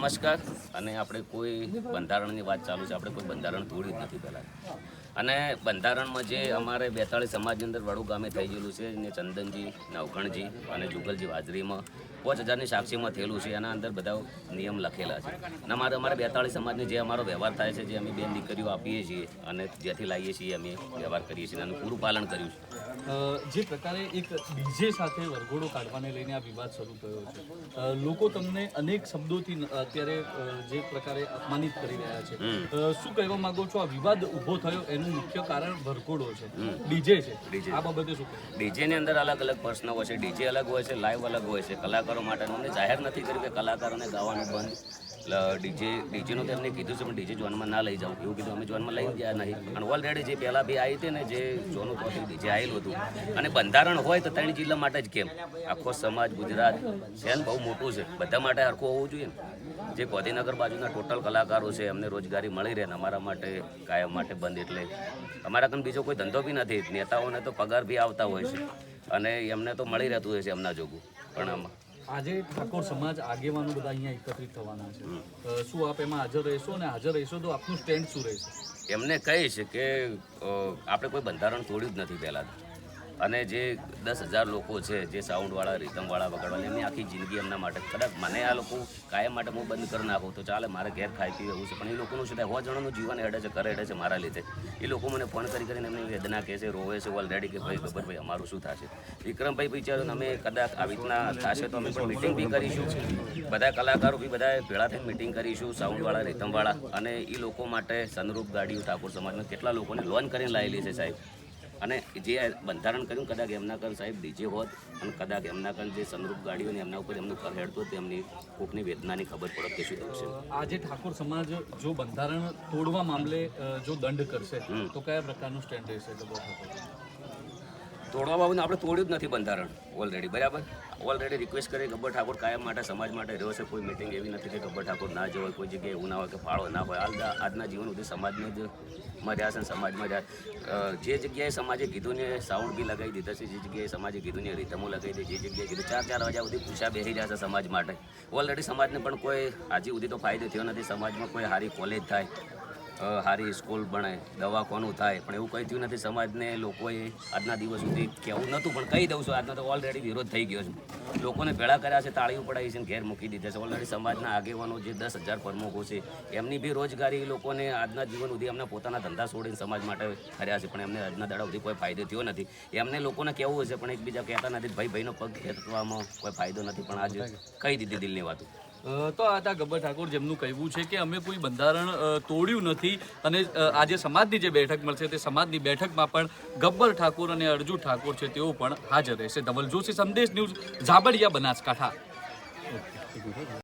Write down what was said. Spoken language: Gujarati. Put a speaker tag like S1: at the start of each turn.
S1: નમસ્કાર. અને આપણે કોઈ બંધારણની વાત ચાલુ છે. આપણે કોઈ બંધારણ તોડ્યું જ નથી પહેલાં. અને બંધારણમાં જે અમારે 42 સમાજની અંદર વડુ ગામે થઈ ગયેલું છે ને ચંદનજી, નવઘણજી અને જુગલજી હાજરીમાં 5000ની સાક્ષીમાં થયેલું છે. એના અંદર બધા નિયમ લખેલા છે. અને અમારે 42 સમાજની જે અમારો વ્યવહાર થાય છે, જે અમે બેન દીકરીઓ આપીએ છીએ અને જેથી લાવીએ છીએ અમે વ્યવહાર કરીએ છીએ અને પૂરું પાલન કર્યું છે.
S2: જે પ્રકારે એક ડીજે સાથે વરઘોડો કાઢવાને લઈને આ વિવાદ શરૂ થયો છે, લોકો તમને અનેક શબ્દોથી અત્યારે જે પ્રકારે અપમાનિત કરી રહ્યા છે, શું કહેવા માંગો છો? આ વિવાદ ઊભો થયો એનું મુખ્ય કારણ વરઘોડો છે, ડીજે છે, આ બાબતે શું કહેવું?
S1: ડીજેની અંદર અલગ અલગ પ્રશ્નો હોય છે. ડીજે અલગ હોય છે, લાઈવ અલગ હોય છે. કલાકારો માટેનું અમને જાહેર નથી કર્યું કે કલાકારોને ગાવાનું બંધ. ડીજેનું તો એમને કીધું છે, પણ ડીજે જોનમાં ના લઈ જાઉં એવું કીધું. અમે જોનમાં લઈ ગયા નહીં. અને ઓલરેડી જે પહેલાં બી આવી હતી ને, જે જોનું તોથી ડીજે આવેલું હતું. અને બંધારણ હોય તો 3 જિલ્લા માટે જ કેમ? આખો સમાજ ગુજરાત છે ને બહુ મોટું છે, બધા માટે હરખું હોવું જોઈએ ને. જે ગાંધીનગર બાજુના ટોટલ કલાકારો છે એમને રોજગારી મળી રહે ને અમારા માટે કાયમ માટે બંધ. એટલે અમારા કંઈ બીજો કોઈ ધંધો બી નથી. નેતાઓને તો પગાર બી આવતા હોય છે અને એમને તો મળી રહેતું હોય છે એમના જોગું. પણ
S2: આજે ઠાકોર સમાજ આગેવાનો બધા અહીંયા એકત્રિત થવાના છે, શું આપ એમાં હાજર રહેશો? અને હાજર રહેશો તો આપનું સ્ટેન્ડ શું રહેશે?
S1: એમને કહે છે કે આપણે કોઈ બંધારણ તોડ્યું જ નથી પહેલાં. અને જે 10,000 લોકો છે, જે સાઉન્ડવાળા, રીધમવાળા, વગાડવાળા, એમની આખી જિંદગી એમના માટે કદાચ મને આ લોકો કાયમ માટે હું બંધ કરી નાખું તો ચાલે, મારે ઘેર ખાઈ પીવું એવું છે. પણ એ લોકોનું શું થાય, 100 જણાનું જીવન હેડે છે, ઘરે હેડે છે મારા લીધે. એ લોકો મને ફોન કરીને એમની વેદના કહે છે, રોવે છે ઓલરેડી કે ભાઈ ગબ્બરભાઈ અમારું શું થશે. વિક્રમભાઈ વિચારો અમે કદાચ આવી રીતના થશે તો અમે પણ મિટિંગ બી કરીશું. બધા કલાકારો બી બધા ભેળા થઈને મિટિંગ કરીશું, સાઉન્ડવાળા, રીધમવાળા. અને એ લોકો માટે સનરૂપ ગાડીઓ ઠાકોર સમાજમાં કેટલા લોકોને લોન કરીને લાવેલી છે સાહેબ. અને જે બંધારણ કર્યું કદાચ એમના કર સાહેબ ડીજે હોત અને કદાચ એમના કર જે સનરૂપ ગાડીઓ ને એમના ઉપર એમનું ઘર હેડતું તો એમની કોકની વેદનાની ખબર પડત કે શું થશે.
S2: આજે ઠાકોર સમાજ જો બંધારણ તોડવા મામલે જો દંડ કરશે તો કયા પ્રકારનું સ્ટેન્ડ રહેશે?
S1: તોડવા બાબતને આપણે તોડ્યું જ નથી બંધારણ ઓલરેડી, બરાબર. ઓલરેડી રિક્વેસ્ટ કરી ગબ્બર ઠાકોર કાયમ માટે સમાજ માટે રહ્યો છે. કોઈ મિટિંગ એવી નથી કે ગબ્બર ઠાકોર ના જવાય, કોઈ જગ્યાએ એવું ના હોય કે ફાળો ના હોય. આજના જીવન સુધી સમાજમાં જ રહ્યા છે. સમાજમાં જે જગ્યાએ સમાજે કીધું ને સાઉન્ડ બી લગાવી દીધા છે, જે જગ્યાએ સમાજે કીધું ને રીતમો લગાવી દે, જે જગ્યાએ કીધું 4 વાગ્યા સુધી પૂછા બેસી રહ્યા છે સમાજ માટે. ઓલરેડી સમાજને પણ કોઈ હજી સુધી તો ફાયદો થયો નથી. સમાજમાં કોઈ સારી કોલેજ થાય, સારી સ્કૂલ બને, દવાખાનું થાય, પણ એવું કંઈ થયું નથી. સમાજને લોકોએ આજના દિવસ સુધી કહેવું નહોતું, પણ કહી દઉં છું, આજનો તો ઓલરેડી વિરોધ થઈ ગયો છે. લોકોને ભેળા કર્યા છે, તાળીઓ પડાવી છે, ઘેર મૂકી દીધા છે. ઓલરેડી સમાજના આગેવાનો જે 10,000 પ્રમુખો છે એમની બી રોજગારી લોકોને આજના જીવન સુધી એમના પોતાના ધંધા છોડીને સમાજ માટે કર્યા છે, પણ એમને આજના દાડા સુધી કોઈ ફાયદો થયો નથી. એમને લોકોને કહેવું હશે પણ એકબીજા કહેતા નથી. ભાઈનો પગ ખેંચવામાં કોઈ ફાયદો નથી, પણ આજે કહી દીધી દિલની વાતો.
S2: તો આ હતા ગબ્બર ઠાકોર, જેમનું કહેવું છે કે અમે કોઈ બંધારણ તોડ્યું નથી. અને આજે સમાજની જે બેઠક મળશે તે સમાજની બેઠકમાં પણ ગબ્બર ઠાકોર અને અર્જુન ઠાકોર છે તેઓ પણ હાજર રહેશે. ધવલ જોશી, સંદેશ ન્યૂઝ, ઝાબડિયા, બનાસકાંઠા.